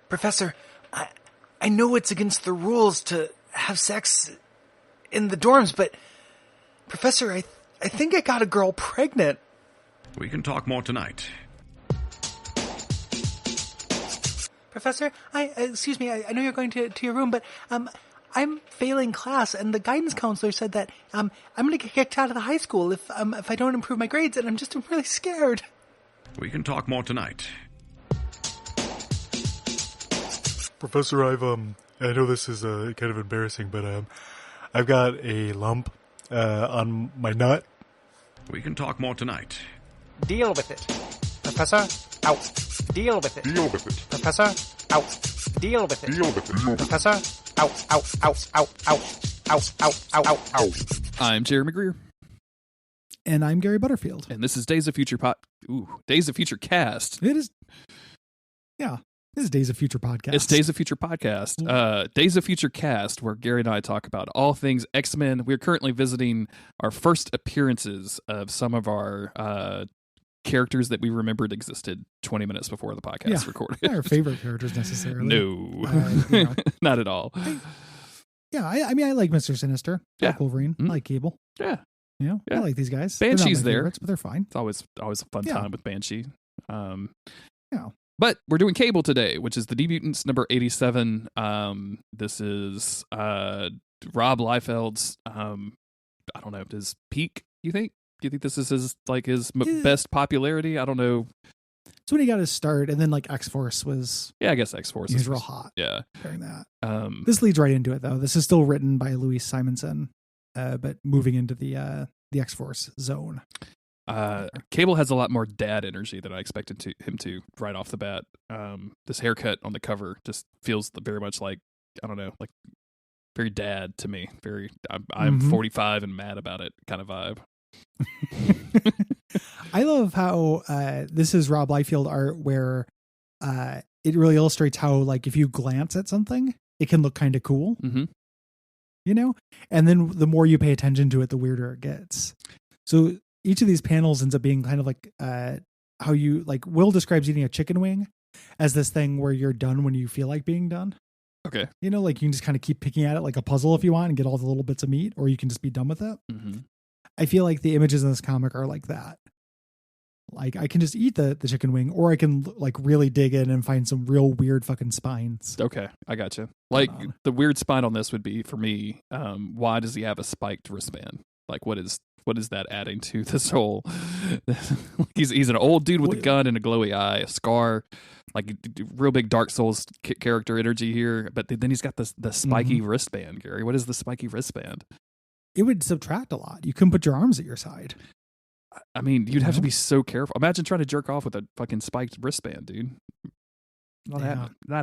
Professor, I know it's against the rules to have sex in the dorms, but Professor, I think I got a girl pregnant. We can talk more tonight. Professor, excuse me, I know you're going to your room, but I'm failing class, and the guidance counselor said that I'm going to get kicked out of the high school if I don't improve my grades, and I'm really scared. We can talk more tonight. Professor, I know this is kind of embarrassing, but I've got a lump on my nut. We can talk more tonight. Deal with it. Professor, out. Deal with it. Deal with it. Professor, out. Deal with it. Deal with it. Professor, out. I'm Jeremy Greer. And I'm Gary Butterfield. And this is Days of Future Days of Future Cast. It is. Yeah. This is Days of Future Podcast. It's Days of Future Podcast. Days of Future Cast, where Gary and I talk about all things X-Men. We're currently visiting our first appearances of some of our characters that we remembered existed 20 minutes before the podcast recorded. Not our favorite characters necessarily. No. Not at all. I mean, I like Mr. Sinister. I like Wolverine. I like Cable. Yeah. You know, I like these guys. Banshee's there. But they're fine. It's always a fun time with Banshee. Yeah. But we're doing Cable today, which is the New Mutants number 87. This is Rob Liefeld's, I don't know, his peak, you think? Do you think this is his best popularity? I don't know. It's when he got his start, and then X-Force was... Yeah, I guess X-Force was real hot. Yeah. During that. This leads right into it, though. This is still written by Louise Simonson, but moving into the X-Force zone. Cable has a lot more dad energy than I expected him to right off the bat. This haircut on the cover just feels very much like, I don't know, like very dad to me. Very, I'm 45 and mad about it kind of vibe. I love how this is Rob Liefeld art where it really illustrates how if you glance at something, it can look kind of cool. You know, and then the more you pay attention to it, the weirder it gets. So each of these panels ends up being kind of how you Will describes eating a chicken wing as this thing where you're done when you feel like being done. Okay. You know, you can just kind of keep picking at it like a puzzle if you want and get all the little bits of meat, or you can just be done with it. I feel like the images in this comic are like that. I can just eat the chicken wing, or I can really dig in and find some real weird fucking spines. Okay, I gotcha. The weird spine on this would be for me. Why does he have a spiked wristband? What is that adding to this whole? he's an old dude with a gun and a glowy eye, a scar, real big Dark Souls character energy here. But then he's got the spiky wristband. Gary, what is the spiky wristband? It would subtract a lot. You couldn't put your arms at your side. I mean, you'd have to be so careful. Imagine trying to jerk off with a fucking spiked wristband, dude. Not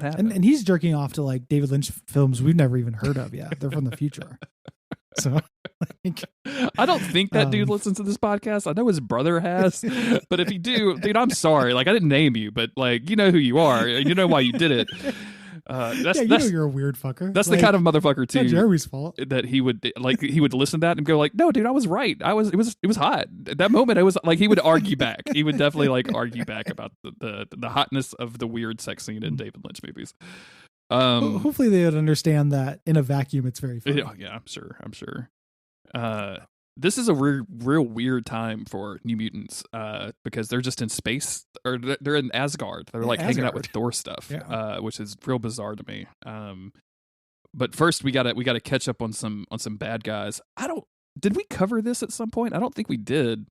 happening. And he's jerking off to David Lynch films we've never even heard of yet. They're from the future. So I don't think that dude listens to this podcast. I know his brother has, but if you do, dude, I'm sorry. I didn't name you, but you know who you are. You know why you did it. That's you're a weird fucker. That's the kind of motherfucker too. Not Jeremy's fault. That he would listen to that and go no, dude, I was right. It was hot at that moment. It was he would argue back. He would definitely argue back about the hotness of the weird sex scene in David Lynch movies. Hopefully they would understand that in a vacuum it's very funny. Yeah, I'm sure. This is a real weird time for New Mutants because they're just in space, or they're in Asgard. They're hanging out with Thor stuff, which is real bizarre to me. But first we gotta catch up on some bad guys. Did we cover this at some point? I don't think we did.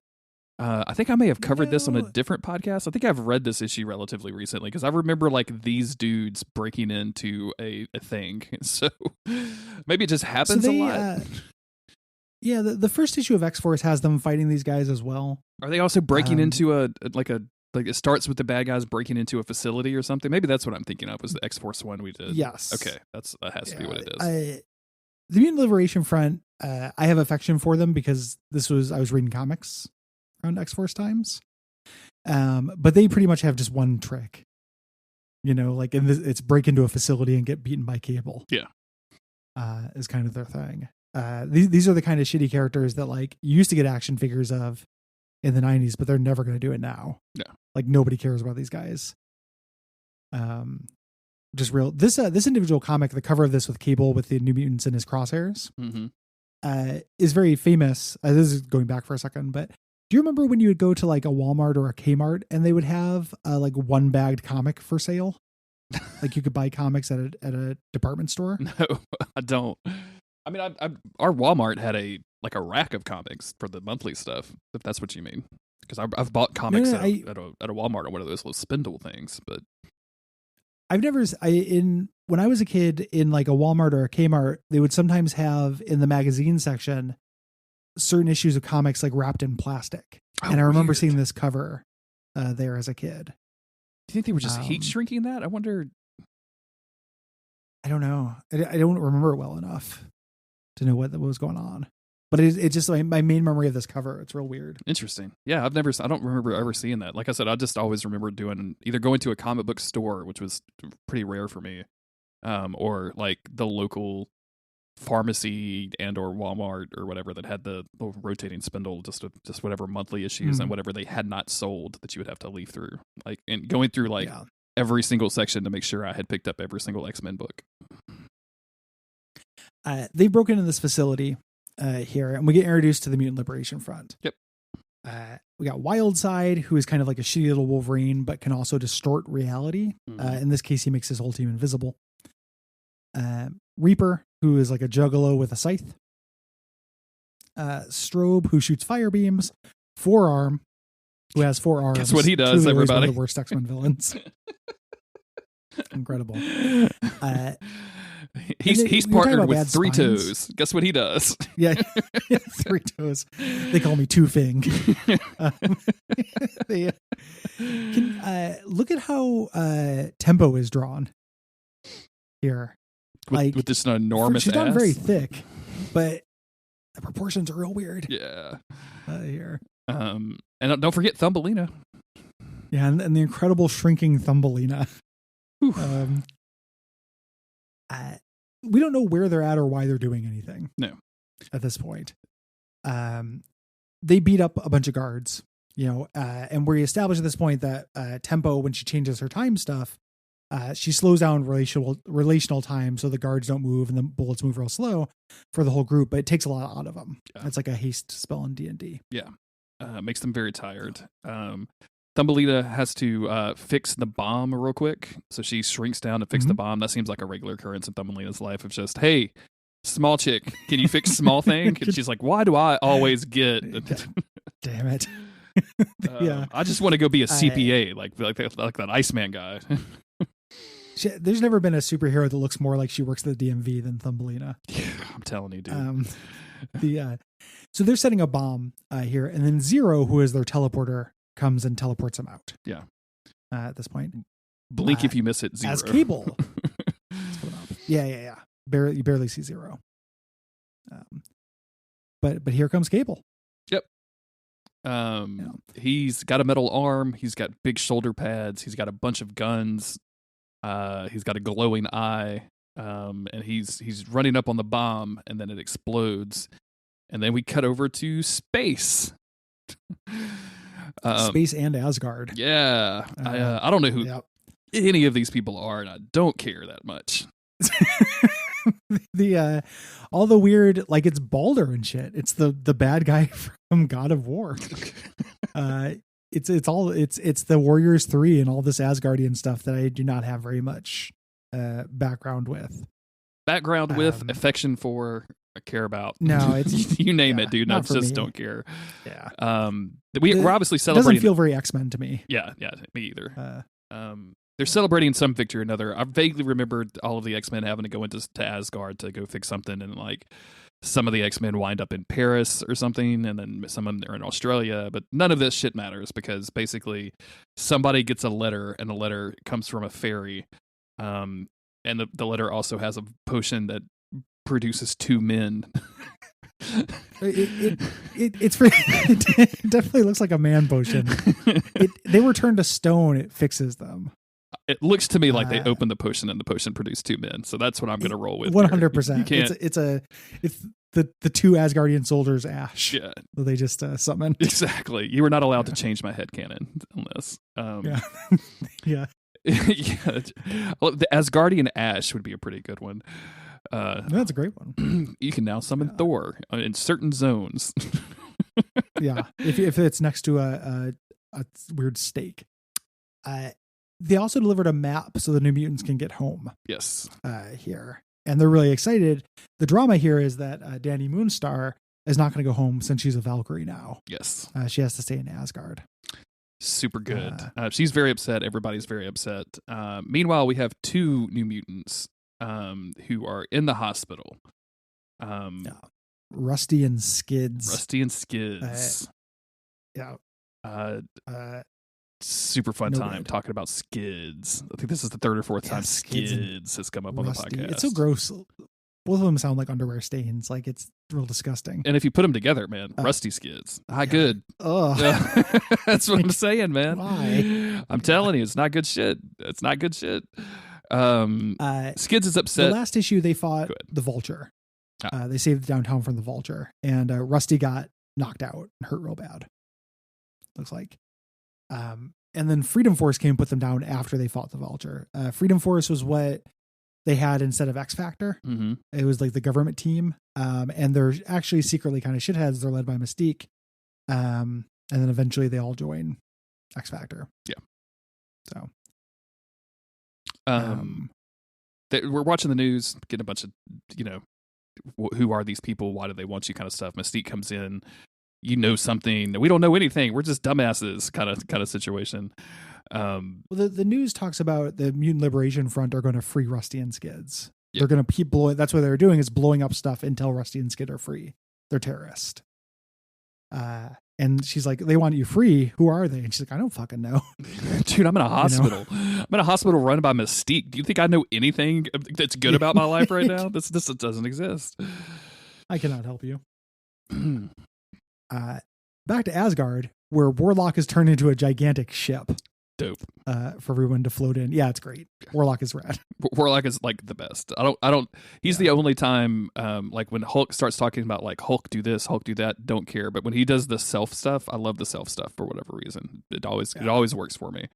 I think I may have covered this on a different podcast. I think I've read this issue relatively recently because I remember these dudes breaking into a thing. So maybe it just happens a lot. Yeah, the first issue of X-Force has them fighting these guys as well. Are they also breaking into it starts with the bad guys breaking into a facility or something? Maybe that's what I'm thinking of was the X-Force one we did. Yes. Okay, that has to be what it is. The Mutant Liberation Front, I have affection for them because I was reading comics around X-Force times. But they pretty much have just one trick. You know, it's break into a facility and get beaten by Cable. Yeah. Is kind of their thing. These are the kind of shitty characters that you used to get action figures of in the 90s, but they're never going to do it now. Yeah. Nobody cares about these guys. just real. This individual comic, the cover of this with Cable with the New Mutants in his crosshairs, is very famous. This is going back for a second, but do you remember when you would go to like a Walmart or a Kmart and they would have like one bagged comic for sale? Like you could buy comics at a department store. No, I don't. I mean, our Walmart had a rack of comics for the monthly stuff, if that's what you mean. Because I've bought comics at a Walmart or one of those little spindle things, but I've never when I was a kid in like a Walmart or a Kmart, they would sometimes have in the magazine section certain issues of comics like wrapped in plastic, and I remember seeing this cover there as a kid. Do you think they were just heat shrinking that? I wonder. I don't know. I don't remember it well enough to know what was going on. But it's just like my main memory of this cover. It's real weird. Interesting. Yeah, I don't remember ever seeing that. Like I said, I just always remember either going to a comic book store, which was pretty rare for me, or like the local pharmacy and or Walmart or whatever that had the little rotating spindle, just whatever monthly issues and whatever they had not sold that you would have to leaf through. Like and going through every single section to make sure I had picked up every single X-Men book. They've broken into this facility here, and we get introduced to the Mutant Liberation Front. Yep. We got Wildside, who is kind of like a shitty little Wolverine, but can also distort reality. In this case, he makes his whole team invisible. Reaper, who is like a juggalo with a scythe. Strobe, who shoots fire beams. Forearm, who has 4 arms. Guess what he does, everybody? One of the worst X-Men villains. Incredible. He's partnered with Three Toes. Guess what he does? Yeah, 3 Toes. They call me Two Fing. Look at how Tempo is drawn here. With this enormous she's ass. not very thick, but the proportions are real weird. Yeah. Here. And don't forget Thumbelina. Yeah, and the incredible shrinking Thumbelina. We don't know where they're at or why they're doing anything. No. At this point. They beat up a bunch of guards, and we establish at this point that Tempo, when she changes her time stuff, she slows down relational time so the guards don't move and the bullets move real slow for the whole group, but it takes a lot out of them. Yeah. It's like a haste spell in D&D. Yeah. Makes them very tired. Thumbelina has to fix the bomb real quick. So she shrinks down to fix the bomb. That seems like a regular occurrence in Thumbelina's life of just, hey, small chick, can you fix small thing? And she's like, why do I always get... Damn it. Yeah. I just want to go be a CPA, like that Iceman guy. There's never been a superhero that looks more like she works at the DMV than Thumbelina. Yeah, I'm telling you, dude. So they're setting a bomb here, and then Zero, who is their teleporter, comes and teleports them out. Yeah. At this point, blink if you miss it. Zero as Cable. Yeah. You barely see Zero. But here comes Cable. Yep. He's got a metal arm. He's got big shoulder pads. He's got a bunch of guns. He's got a glowing eye. And he's running up on the bomb, and then it explodes. And then we cut over to space. Space and Asgard. Yeah. I don't know who any of these people are, and I don't care that much. All the weird, like it's Balder and shit. It's the bad guy from God of War. It's the Warriors 3 and all this Asgardian stuff that I do not have very much background with. Affection for, care about. No, it's you name it, dude. I just don't care. Yeah. We're obviously celebrating. It doesn't feel very X-Men to me. Yeah, me either. They're celebrating some victory or another. I vaguely remembered all of the X-Men having to go into Asgard to go fix something, and like some of the X-Men wind up in Paris or something, and then some of them are in Australia. But none of this shit matters because basically somebody gets a letter, and the letter comes from a fairy. And the letter also has a potion that produces 2 men. It definitely looks like a man potion. They were turned to stone. It fixes them. It looks to me like they opened the potion and the potion produced 2 men. So that's what I'm going to roll with. 100%. It's the 2 Asgardian soldiers ash. Yeah. That they just summoned. Exactly. You were not allowed to change my headcanon on this. Yeah. Yeah, well, the Asgardian Ash would be a pretty good one. That's a great one. You can now summon Thor in certain zones. Yeah, if it's next to a weird stake. They also delivered a map so the New Mutants can get home. Yes. Here. And they're really excited. The drama here is that Danny Moonstar is not going to go home since she's a Valkyrie now. Yes. She has to stay in Asgard. Super good. She's very upset. Everybody's very upset. Meanwhile, we have 2 New Mutants who are in the hospital. Rusty and Skids. Yeah. Super fun time talking about Skids. I think this is the 3rd or 4th time Skids has come up on the podcast. It's so gross. Both of them sound like underwear stains. Like, it's real disgusting. And if you put them together, man, Rusty Skids. Not good. Ugh. That's what I'm saying, man. Why? I'm telling you, it's not good shit. It's not good shit. Skids is upset. The last issue, they fought the Vulture. They saved downtown from the Vulture. And Rusty got knocked out and hurt real bad. Looks like. And then Freedom Force came and put them down after they fought the Vulture. Freedom Force was what they had instead of X Factor. Mm-hmm. It was like the government team. And they're actually secretly kind of shitheads. They're led by Mystique. And then eventually they all join X Factor. Yeah. So. We're watching the news, getting a bunch of, who are these people? Why do they want you kind of stuff. Mystique comes in. Something. We don't know anything. We're just dumbasses kind of situation. Well, the news talks about the Mutant Liberation Front are going to free Rusty and Skids. They're going to keep blowing. That's what they're doing, is blowing up stuff until Rusty and Skid are free. They're terrorists. And she's like, they want you free. Who are they? And she's like, I don't fucking know. Dude, I'm in a hospital. I'm in a hospital run by Mystique. Do you think I know anything that's good about my life right now? This doesn't exist. I cannot help you. Back to Asgard, where Warlock is turned into a gigantic ship. Dope. For everyone to float in. Yeah, it's great. Warlock is rad. Warlock is like the best. He's the only time, like when Hulk starts talking about like Hulk do this, Hulk do that, don't care. But when he does the self stuff, I love the self stuff for whatever reason. It always works for me.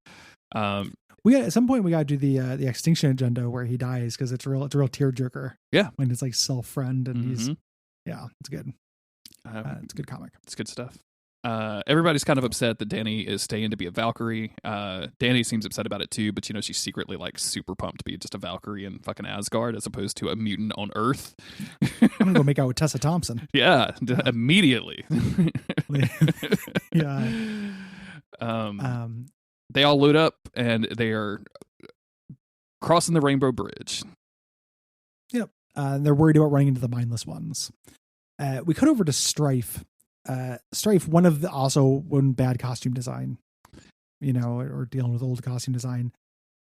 At some point we got to do the Extinction Agenda where he dies, because it's a real tearjerker. Yeah. When it's like self-friend and it's good. It's a good comic. It's good stuff. Everybody's kind of upset that Danny is staying to be a Valkyrie. Danny seems upset about it too, but she's secretly like super pumped to be just a Valkyrie in fucking Asgard as opposed to a mutant on Earth. I'm gonna go make out with Tessa Thompson. Yeah, immediately. Yeah. They all load up and they are crossing the Rainbow Bridge. Yep. They're worried about running into the mindless ones. We cut over to Strife. Strife, one bad costume design, or dealing with old costume design.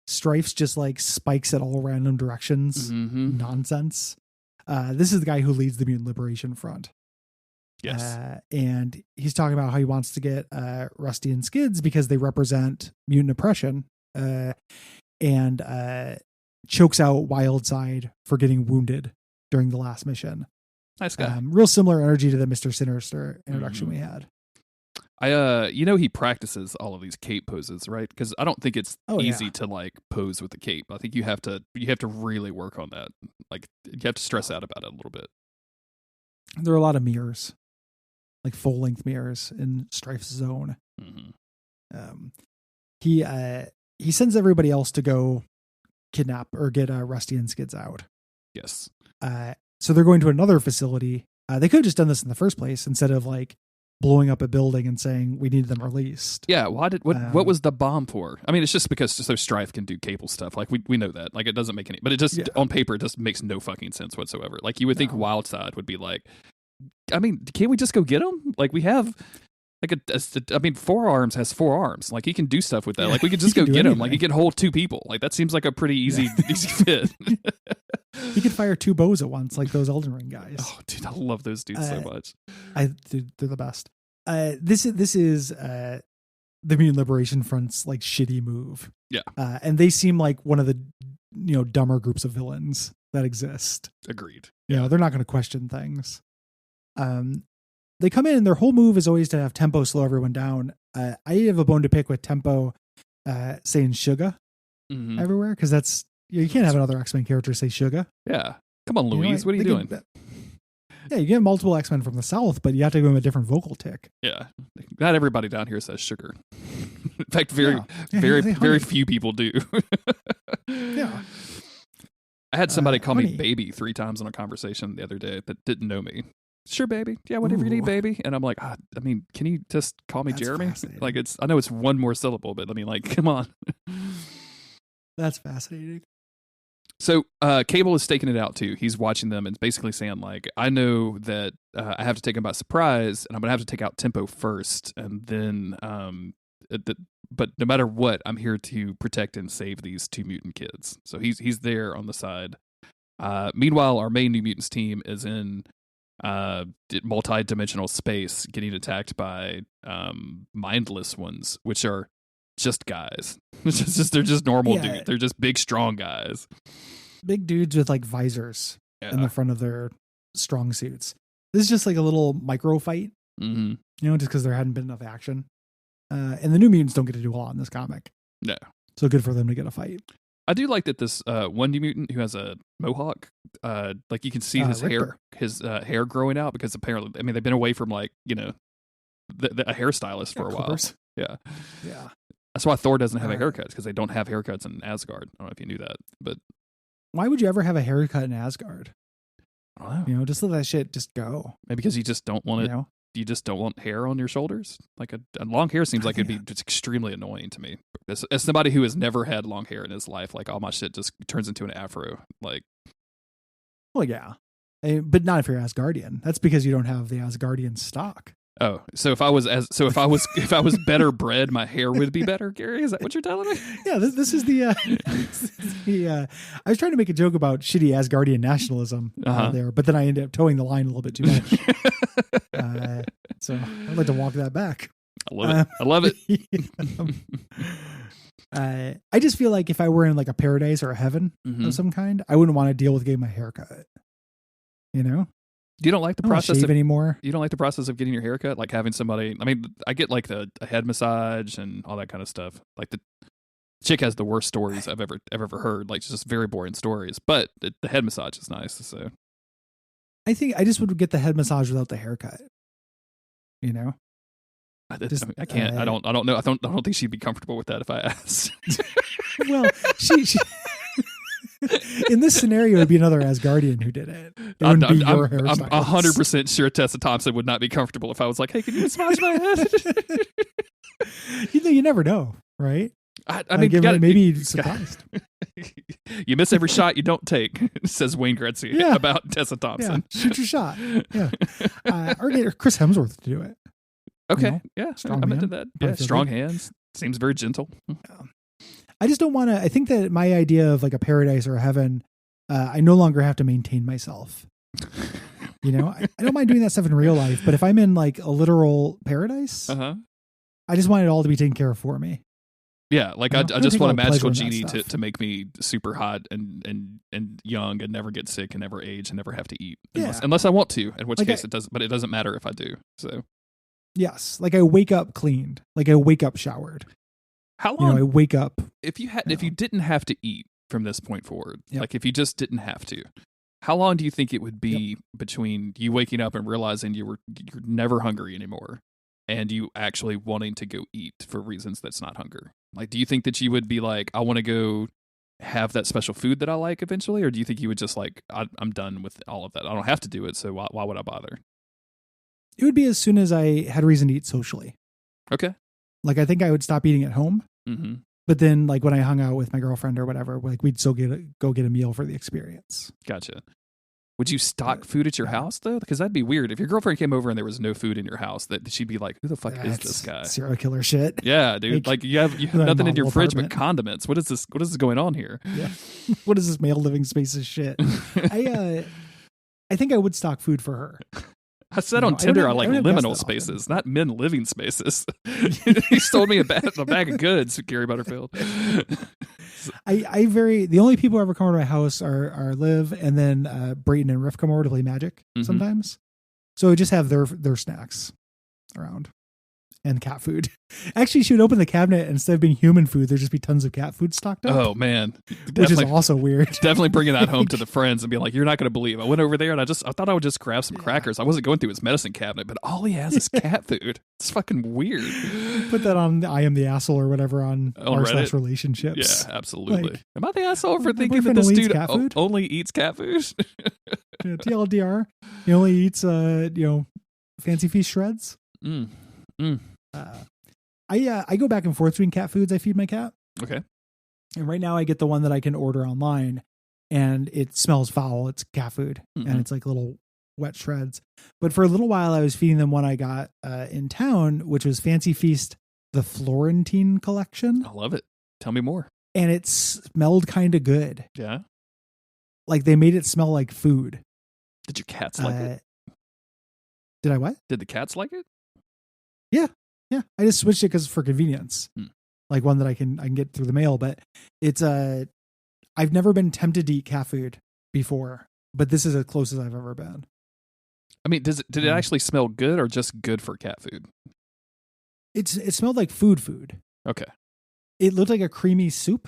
Strife's just like spikes at all random directions. Mm-hmm. Nonsense. This is the guy who leads the Mutant Liberation Front. Yes. And he's talking about how he wants to get Rusty and Skids because they represent mutant oppression, and chokes out Wildside for getting wounded during the last mission. Nice guy. Real similar energy to the Mr. Sinister introduction we had. He practices all of these cape poses, right? Because I don't think it's easy to like pose with the cape. I think you have to really work on that. Like you have to stress out about it a little bit. There are a lot of mirrors, like full length mirrors in Strife's zone. Mm-hmm. He sends everybody else to go kidnap or get Rusty and Skids out. Yes. So they're going to another facility. They could have just done this in the first place instead of like blowing up a building and saying we need them released. Yeah. What was the bomb for? I mean, it's just because so Strife can do cable stuff. Like we know that. Like it doesn't make any, but it just on paper it just makes no fucking sense whatsoever. Like you would think Wildside would be like, I mean, can't we just go get them? Like we have. Like Four Arms has 4 arms. Like he can do stuff with that. Like we could just go get him. Like he can hold 2 people. Like that seems like a pretty easy fit. He could fire 2 bows at once, like those Elden Ring guys. Oh, dude, I love those dudes so much. They're the best. This is the Mutant Liberation Front's like shitty move. Yeah, and they seem like one of the dumber groups of villains that exist. Agreed. They're not going to question things. They come in and their whole move is always to have Tempo slow everyone down. I have a bone to pick with Tempo saying sugar everywhere, because that's you can't have another X-Men character say sugar. Yeah, come on, Louise, what are you doing? Yeah, you get multiple X-Men from the South, but you have to give them a different vocal tick. Yeah, not everybody down here says sugar. In fact, very few people do. Yeah. I had somebody call me baby 3 times in a conversation the other day that didn't know me. Sure, baby. Yeah, whatever you need, baby. And I'm like, I mean, can you just call me Jeremy? Like, I know it's one more syllable, but I mean, like, come on. That's fascinating. So Cable is staking it out too. He's watching them and basically saying, like, I know that I have to take him by surprise, and I'm gonna have to take out Tempo first, and then but no matter what, I'm here to protect and save these 2 mutant kids. So he's there on the side. Meanwhile, our main New Mutants team is in multi-dimensional space, getting attacked by mindless ones, which are just guys. They're just normal dudes. They're just big, strong guys. Big dudes with like visors in the front of their strong suits. This is just like a little micro fight, you know, just because there hadn't been enough action. And the New Mutants don't get to do a lot in this comic. No. So good for them to get a fight. I do like that this one New Mutant who has a mohawk, like you can see his hair growing out, because apparently, I mean, they've been away from, like, you know, a hairstylist for a while. Yeah. Yeah. That's why Thor doesn't have a haircut, because they don't have haircuts in Asgard. I don't know if you knew that, but why would you ever have a haircut in Asgard? I don't know. You know, just let that shit just go. Maybe because you just don't want it. You know? You just don't want hair on your shoulders. Like a long hair seems like it'd be just extremely annoying to me. As somebody who has never had long hair in his life, like all my shit just turns into an afro. Like, well, yeah, but not if you're Asgardian. That's because you don't have the Asgardian stock. Oh, so if I was better bred, my hair would be better, Gary? Is that what you're telling me? Yeah, this is the I was trying to make a joke about shitty Asgardian nationalism there, but then I ended up towing the line a little bit too much. So I'd like to walk that back. I love it. I just feel like if I were in like a paradise or a heaven of some kind, I wouldn't want to deal with getting my hair cut. You know? You don't like the process anymore? You don't like the process of getting your hair cut? Like having somebody, I mean, I get like a head massage and all that kind of stuff. Like the chick has the worst stories I've ever heard. Like just very boring stories, but the head massage is nice. So I think I just would get the head massage without the haircut. You know? I can't. I don't know. I don't think she'd be comfortable with that if I asked. Well, she in this scenario, it'd be another Asgardian who did it. It wouldn't be your hairstylist. I'm 100% sure Tessa Thompson would not be comfortable if I was like, "Hey, can you massage my head?" You never know, right? I mean, maybe surprised. You miss every shot you don't take, says Wayne Gretzky about Tessa Thompson. Yeah. Shoot your shot. Yeah, or get Chris Hemsworth to do it. Okay, you know? I'm into that. Yeah, strong hands. Seems very gentle. Yeah. I just don't want to. I think that my idea of like a paradise or a heaven, I no longer have to maintain myself. You know, I don't mind doing that stuff in real life, but if I'm in like a literal paradise, I just want it all to be taken care of for me. Yeah, like I just want a magical genie to make me super hot and young and never get sick and never age and never have to eat unless I want to. In which case it does, but it doesn't matter if I do. So yes, like I wake up cleaned, like I wake up showered. How long? You know, I wake up. If you didn't have to eat from this point forward, like if you just didn't have to, how long do you think it would be between you waking up and realizing you're never hungry anymore, and you actually wanting to go eat for reasons that's not hunger? Like, do you think that you would be like, I want to go have that special food that I like eventually, or do you think you would just like, I'm done with all of that. I don't have to do it, so why would I bother? It would be as soon as I had reason to eat socially. Okay. Like, I think I would stop eating at home. Mm-hmm. But then, like, when I hung out with my girlfriend or whatever, like, we'd still go get a meal for the experience. Gotcha. Would you stock food at your house, though? Because that'd be weird. If your girlfriend came over and there was no food in your house, that she'd be like, who the fuck is this guy? Serial killer shit. Yeah, dude. Like, you have nothing in your fridge but condiments. What is this? What is going on here? Yeah. What is this male living spaces shit? I think I would stock food for her. I said on Tinder I like liminal spaces, not men living spaces. He sold me a bag of goods, Gary Butterfield. The only people who ever come over to my house are Liv and then Brayton and Riff come over to play Magic sometimes. So I just have their snacks around. and cat food. Actually, she would open the cabinet and instead of being human food, there'd just be tons of cat food stocked up. Oh man, which is also weird. Definitely bringing that home to the friends and being like, "You're not going to believe. I went over there and I thought I would just grab some crackers. I wasn't going through his medicine cabinet, but all he has is cat food. It's fucking weird." Put that on I Am the Asshole or whatever on r/relationships. Yeah, absolutely. Like, Am I the asshole for thinking that boyfriend this only eats dude cat food? only eats cat food? TLDR, he only eats fancy feast shreds. I go back and forth between cat foods I feed my cat. Okay. And right now I get the one that I can order online and it smells foul. It's cat food and it's like little wet shreds. But for a little while I was feeding them one I got in town, which was Fancy Feast, the Florentine collection. I love it. Tell me more. And it smelled kind of good. Yeah. Like they made it smell like food. Did your cats like it? Did I what? Did the cats like it? Yeah. Yeah. I just switched it because for convenience. Like one that I can get through the mail, but it's I've never been tempted to eat cat food before, but this is as close as I've ever been. I mean, did it actually smell good or just good for cat food? It smelled like food. Okay. It looked like a creamy soup.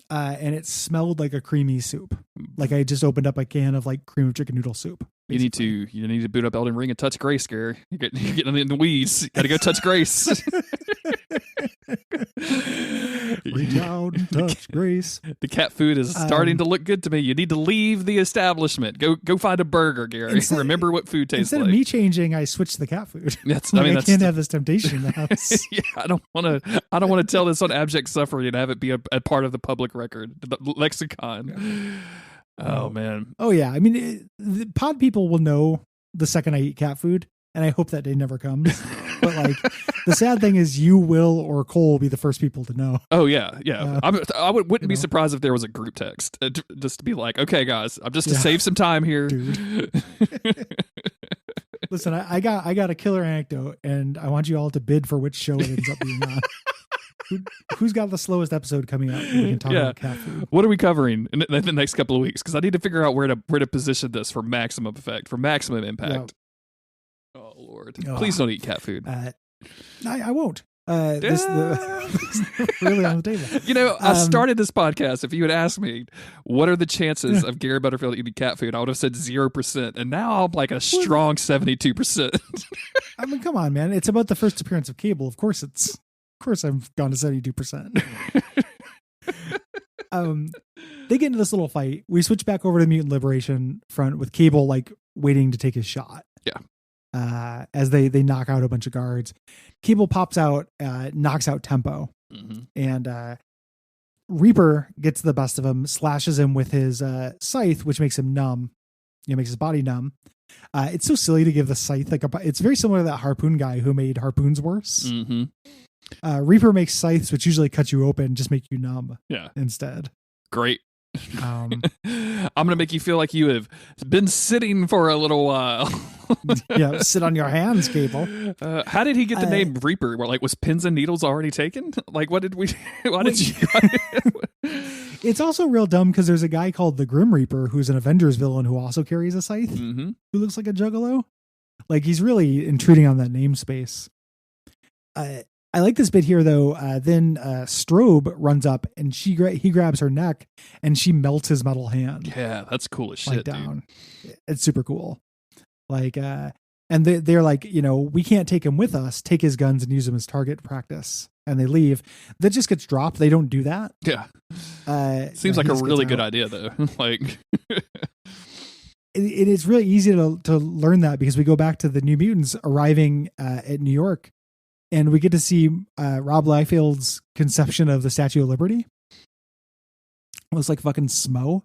And it smelled like a creamy soup. Like I just opened up a can of like cream of chicken noodle soup. Basically. You need to boot up Elden Ring and touch Grace, Gary. You're getting in the weeds. You gotta go touch Grace. Reach out and touch Grace. The cat food is starting to look good to me. You need to leave the establishment. Go find a burger, Gary. Remember what food tastes like. Instead of me changing, I switched the cat food. I I can't have this temptation in the house. Yeah, I don't want to tell this on abject suffering and have it be a part of the public record, the lexicon. Yeah. Oh man. Oh yeah. I mean, the pod people will know the second I eat cat food, and I hope that day never comes. But like, the sad thing is, you will or Cole will be the first people to know. Oh yeah. I wouldn't be surprised if there was a group text just to be like, okay, guys, I'm just to save some time here. Dude. Listen, I got a killer anecdote, and I want you all to bid for which show it ends up being on. Who's got the slowest episode coming up? We can talk about cat food. What are we covering in the next couple of weeks? Because I need to figure out where to position this for maximum effect, for maximum impact. Yeah. Oh Lord! Please don't eat cat food. I won't. This really on the table. You know, I started this podcast. If you had asked me, what are the chances of Gary Butterfield eating cat food, I would have said 0%. And now I'm like a strong 72%. I mean, come on, man! It's about the first appearance of Cable. Of course, I've gone to 72%. They get into this little fight. We switch back over to the Mutant Liberation front with Cable like waiting to take his shot. Yeah. As they knock out a bunch of guards. Cable pops out, knocks out Tempo. And Reaper gets the best of him, slashes him with his scythe, which makes him numb. Makes his body numb. It's so silly to give the scythe it's very similar to that harpoon guy who made harpoons worse. Reaper makes scythes, which usually cut you open, just make you numb. Yeah. Instead. Great. I'm gonna make you feel like you have been sitting for a little while. Yeah, sit on your hands, Cable. How did he get the name Reaper? Was pins and needles already taken? Like, what did we? Why did you? It's also real dumb because there's a guy called the Grim Reaper who's an Avengers villain who also carries a scythe, who looks like a juggalo. Like, he's really intruding on that namespace. I like this bit here though. Then Strobe runs up and he grabs her neck and she melts his metal hand. Yeah, that's cool as shit, down. Dude. It's super cool. Like, and they're like, we can't take him with us. Take his guns and use them as target practice. And they leave. That just gets dropped. They don't do that. Yeah. Seems like a really good idea though. Like. It is really easy to learn that because we go back to the New Mutants arriving at New York. And we get to see Rob Liefeld's conception of the Statue of Liberty. It looks like fucking Smo.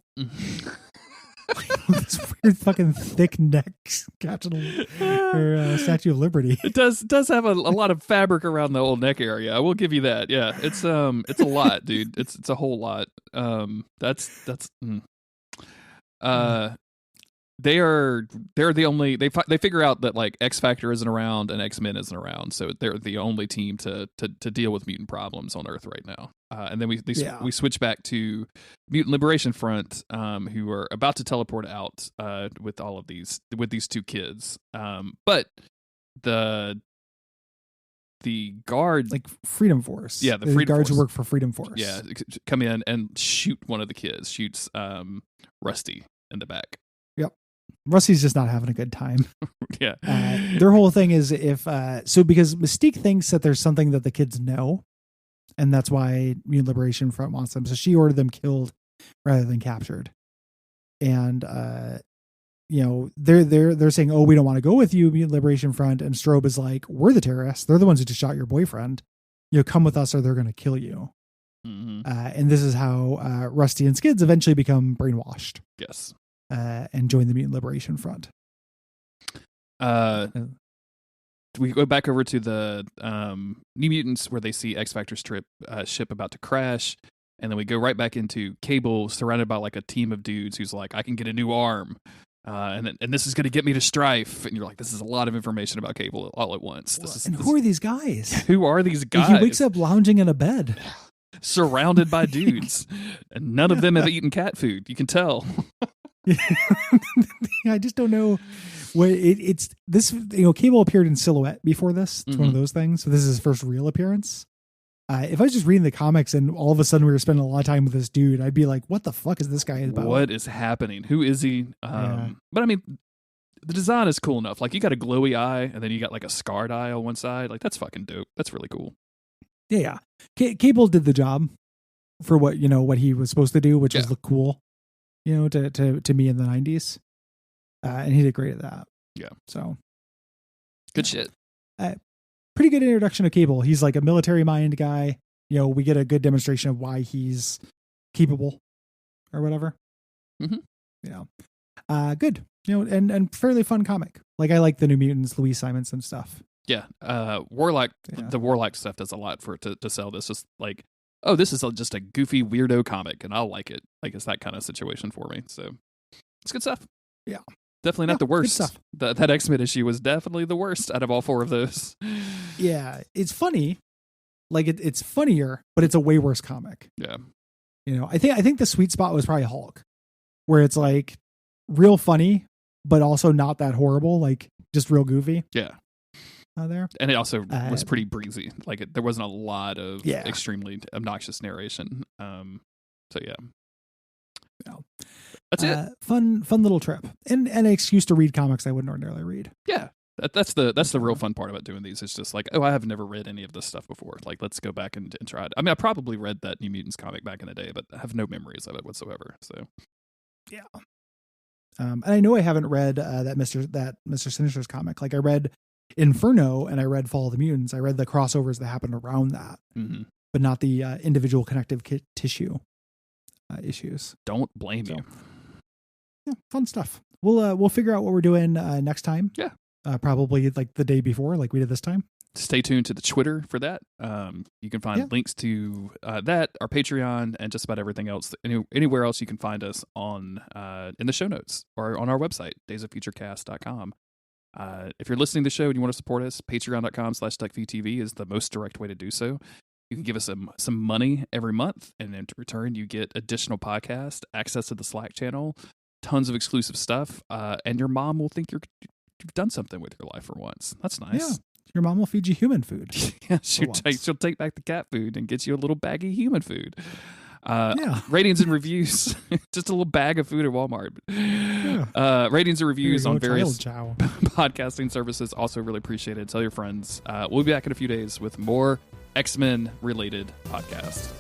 This weird fucking thick neck Statue of Liberty. It does have a lot of fabric around the old neck area. I will give you that. Yeah, it's a lot, dude. It's a whole lot. They're the only they figure out that like X Factor isn't around and X-Men isn't around, so they're the only team to deal with mutant problems on Earth right now. And then we switch back to Mutant Liberation Front, who are about to teleport out with these two kids. But the the guard, like Freedom Force. Yeah, the Freedom guards Force. who work for Freedom Force. Yeah, come in and shoot one of the kids. Shoots Rusty in the back. Yep. Rusty's just not having a good time. Yeah. Their whole thing is because Mystique thinks that there's something that the kids know, and that's why Mutant Liberation Front wants them. So she ordered them killed rather than captured. And they're saying, "Oh, we don't want to go with you, Mutant Liberation Front." And Strobe is like, "We're the terrorists. They're the ones who just shot your boyfriend. Come with us, or they're going to kill you." Mm-hmm. And this is how Rusty and Skids eventually become brainwashed. Yes. And join the Mutant Liberation Front. We go back over to the New Mutants where they see X-Factor's ship about to crash. And then we go right back into Cable surrounded by like a team of dudes who's like, I can get a new arm. And this is going to get me to Strife. And you're like, this is a lot of information about Cable all at once. Who are these guys? Who are these guys? He wakes up lounging in a bed. Surrounded by dudes. And none of them have eaten cat food. You can tell. I just don't know. It's this, Cable appeared in Silhouette before this. It's one of those things. So this is his first real appearance. If I was just reading the comics and all of a sudden we were spending a lot of time with this dude, I'd be like, what the fuck is this guy about? What is happening? Who is he? But I mean, the design is cool enough. Like you got a glowy eye and then you got like a scarred eye on one side. Like that's fucking dope. That's really cool. Yeah. Cable did the job for what he was supposed to do, which is look cool, to me in the 90s. And he did great at that. Yeah. So good shit. Pretty good introduction of Cable. He's like a military mind guy. We get a good demonstration of why he's capable or whatever. Mm-hmm. Yeah. Good. And fairly fun comic. Like I like the New Mutants, Louise Simonson stuff. Yeah. Warlock, the Warlock stuff does a lot for it to sell this. Just like, oh, this is just a goofy weirdo comic and I'll like it. Like it's that kind of situation for me. So it's good stuff. Yeah. Definitely not the worst. That X-Men issue was definitely the worst out of all four of those. Yeah, it's funny. Like it's funnier, but it's a way worse comic. Yeah. I think the sweet spot was probably Hulk, where it's like real funny, but also not that horrible, like just real goofy. Yeah. There. And it also was pretty breezy. Like there wasn't a lot of extremely obnoxious narration. So yeah. Yeah. That's it. Fun little trip, and an excuse to read comics I wouldn't ordinarily read. Yeah, that's the real fun part about doing these. It's just like, oh, I have never read any of this stuff before. Like, let's go back and try it. I mean, I probably read that New Mutants comic back in the day, but I have no memories of it whatsoever. So, yeah. And I know I haven't read that Mr. Sinister's comic. Like I read Inferno and I read Fall of the Mutants. I read the crossovers that happened around that, but not the individual connective tissue issues. Don't blame you. Yeah, fun stuff. We'll figure out what we're doing next time. Yeah, probably like the day before, like we did this time. Stay tuned to the Twitter for that. You can find links to that, our Patreon, and just about everything else. Anywhere else you can find us on in the show notes or on our website, daysoffuturecast.com. If you're listening to the show and you want to support us, patreon.com/Duckfeed.tv is the most direct way to do so. You can give us some money every month, and in return, you get additional podcasts, access to the Slack channel, tons of exclusive stuff, and your mom will think you've done something with your life for once. That's nice. Yeah, your mom will feed you human food. Yeah, she'll take back the cat food and get you a little bag of human food. Ratings and reviews. Just a little bag of food at Walmart. Yeah. Ratings and reviews on various podcasting services. Also really appreciated. Tell your friends. We'll be back in a few days with more X-Men related podcasts.